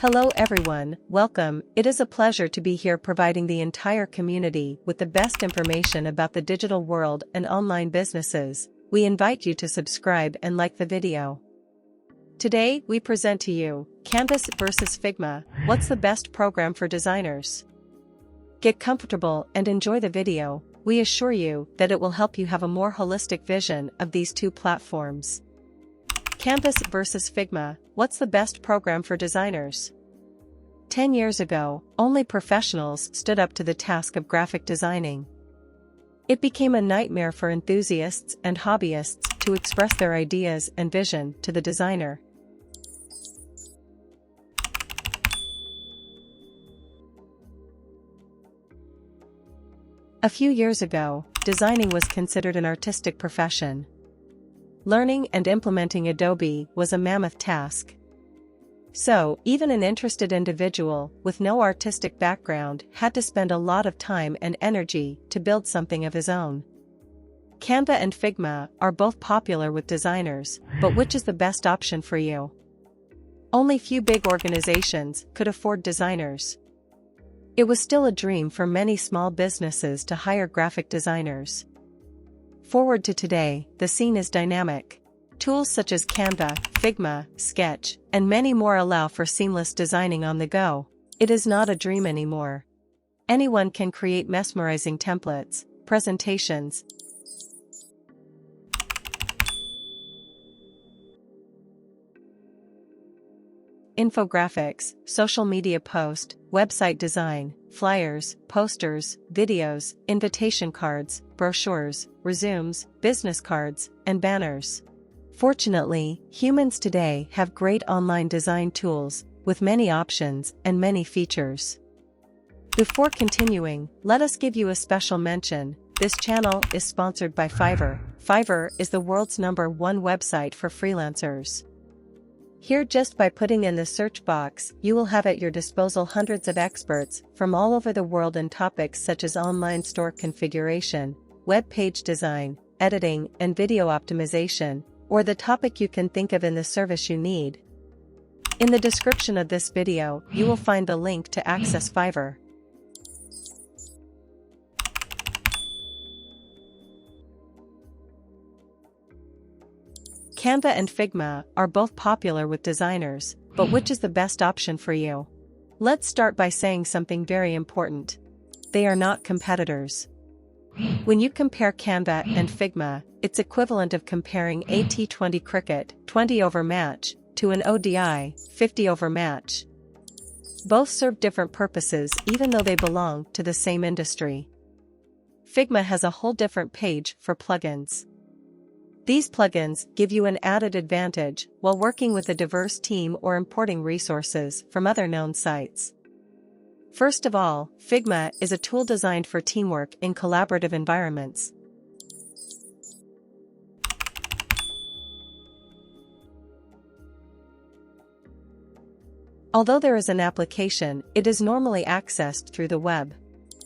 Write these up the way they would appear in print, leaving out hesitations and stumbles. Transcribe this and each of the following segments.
Hello everyone, welcome. It is a pleasure to be here providing the entire community with the best information about the digital world and online businesses. We invite you to subscribe and like the video. Today, we present to you, Canvas versus Figma, what's the best program for designers? Get comfortable and enjoy the video. We assure you that it will help you have a more holistic vision of these two platforms. Canvas versus Figma, what's the best program for designers? 10 years ago, only professionals stood up to the task of graphic designing. It became a nightmare for enthusiasts and hobbyists to express their ideas and vision to the designer. A few years ago, designing was considered an artistic profession. Learning and implementing Adobe was a mammoth task. So, even an interested individual with no artistic background had to spend a lot of time and energy to build something of his own. Canva and Figma are both popular with designers, but which is the best option for you? Only few big organizations could afford designers. It was still a dream for many small businesses to hire graphic designers. Forward to today, the scene is dynamic. Tools such as Canva, Figma, Sketch, and many more allow for seamless designing on the go. It is not a dream anymore. Anyone can create mesmerizing templates, presentations, infographics, social media post, website design, flyers, posters, videos, invitation cards, brochures, resumes, business cards, and banners. Fortunately, humans today have great online design tools, with many options and many features. Before continuing, let us give you a special mention. This channel is sponsored by Fiverr. Fiverr is the world's #1 website for freelancers. Here, just by putting in the search box, you will have at your disposal hundreds of experts from all over the world in topics such as online store configuration, web page design, editing, and video optimization, or the topic you can think of in the service you need. In the description of this video, you will find the link to access Fiverr. Canva and Figma are both popular with designers, but which is the best option for you? Let's start by saying something very important. They are not competitors. When you compare Canva and Figma, it's equivalent of comparing a T20 cricket 20 over match to an ODI 50 over match. Both serve different purposes even though they belong to the same industry. Figma has a whole different page for plugins. These plugins give you an added advantage while working with a diverse team or importing resources from other known sites. First of all, Figma is a tool designed for teamwork in collaborative environments. Although there is an application, it is normally accessed through the web.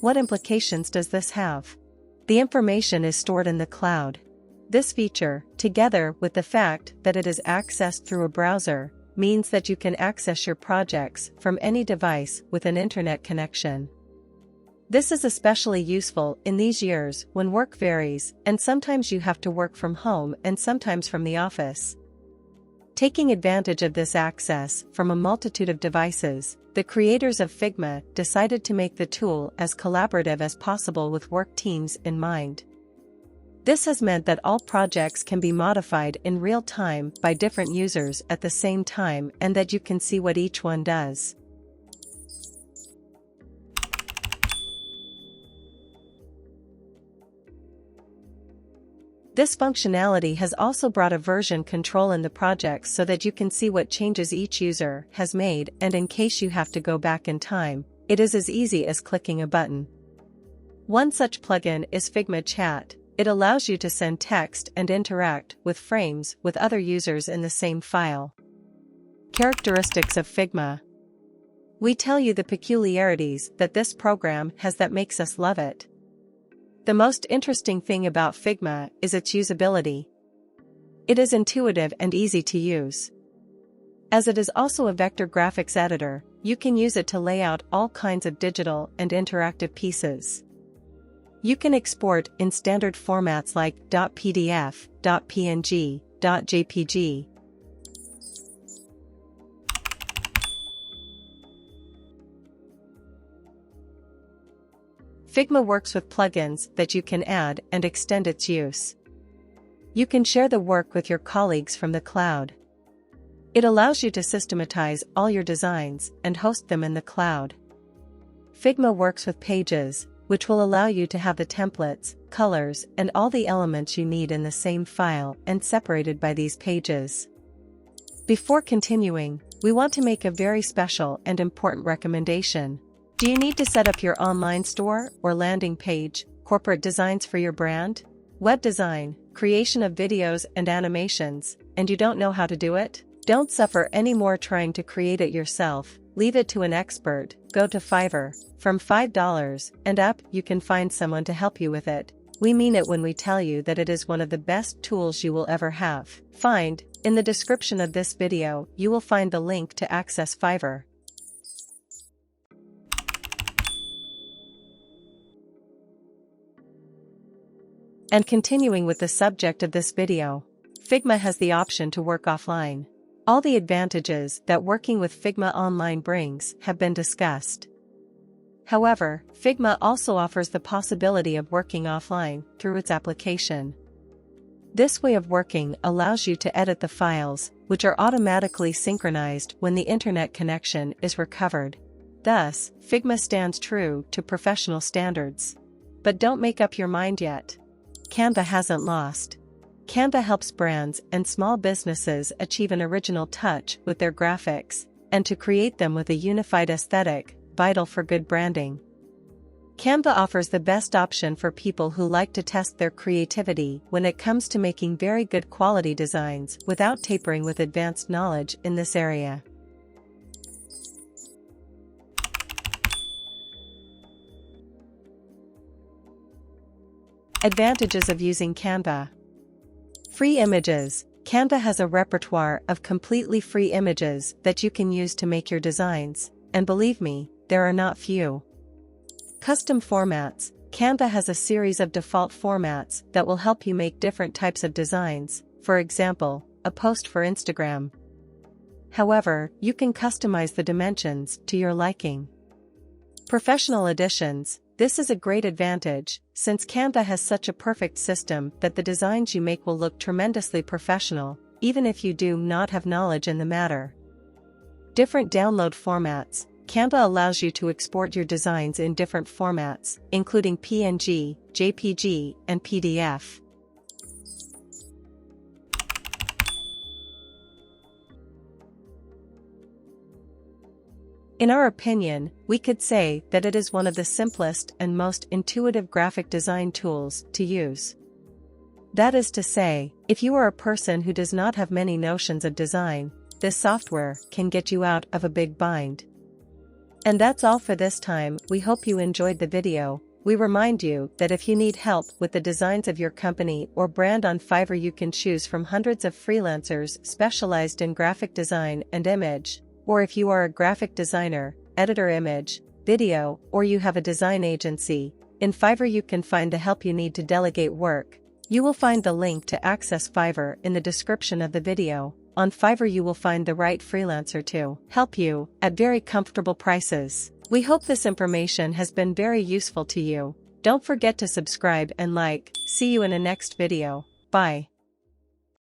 What implications does this have? The information is stored in the cloud. This feature, together with the fact that it is accessed through a browser, means that you can access your projects from any device with an internet connection. This is especially useful in these years when work varies and sometimes you have to work from home and sometimes from the office. Taking advantage of this access from a multitude of devices, the creators of Figma decided to make the tool as collaborative as possible with work teams in mind. This has meant that all projects can be modified in real time by different users at the same time and that you can see what each one does. This functionality has also brought a version control in the projects so that you can see what changes each user has made, and in case you have to go back in time, it is as easy as clicking a button. One such plugin is Figma Chat. It allows you to send text and interact with frames with other users in the same file. Characteristics of Figma. We tell you the peculiarities that this program has that makes us love it. The most interesting thing about Figma is its usability. It is intuitive and easy to use. As it is also a vector graphics editor, you can use it to lay out all kinds of digital and interactive pieces. You can export in standard formats like .pdf, .png, .jpg. Figma works with plugins that you can add and extend its use. You can share the work with your colleagues from the cloud. It allows you to systematize all your designs and host them in the cloud. Figma works with pages, which will allow you to have the templates, colors, and all the elements you need in the same file and separated by these pages. Before continuing, we want to make a very special and important recommendation. Do you need to set up your online store or landing page, corporate designs for your brand, web design, creation of videos and animations, and you don't know how to do it? Don't suffer anymore trying to create it yourself. Leave it to an expert. Go to Fiverr. From $5 and up, you can find someone to help you with it. We mean it when we tell you that it is one of the best tools you will ever have. In the description of this video, you will find the link to access Fiverr. And continuing with the subject of this video, Figma has the option to work offline. All the advantages that working with Figma online brings have been discussed. However, Figma also offers the possibility of working offline through its application. This way of working allows you to edit the files, which are automatically synchronized when the internet connection is recovered. Thus, Figma stands true to professional standards. But don't make up your mind yet. Canva hasn't lost. Canva helps brands and small businesses achieve an original touch with their graphics, and to create them with a unified aesthetic, vital for good branding. Canva offers the best option for people who like to test their creativity when it comes to making very good quality designs without tapering with advanced knowledge in this area. Advantages of using Canva. Free images. Canva has a repertoire of completely free images that you can use to make your designs, and believe me, there are not few. Custom formats. Canva has a series of default formats that will help you make different types of designs, for example, a post for Instagram. However, you can customize the dimensions to your liking. Professional editions. This is a great advantage, since Canva has such a perfect system that the designs you make will look tremendously professional, even if you do not have knowledge in the matter. Different download formats. Canva allows you to export your designs in different formats, including PNG, JPG, and PDF. In our opinion, we could say that it is one of the simplest and most intuitive graphic design tools to use. That is to say, if you are a person who does not have many notions of design, this software can get you out of a big bind. And that's all for this time. We hope you enjoyed the video. We remind you that if you need help with the designs of your company or brand on Fiverr, you can choose from hundreds of freelancers specialized in graphic design and image. Or if you are a graphic designer, editor image, video, or you have a design agency, in Fiverr you can find the help you need to delegate work. You will find the link to access Fiverr in the description of the video. On Fiverr you will find the right freelancer to help you at very comfortable prices. We hope this information has been very useful to you. Don't forget to subscribe and like. See you in a next video. Bye.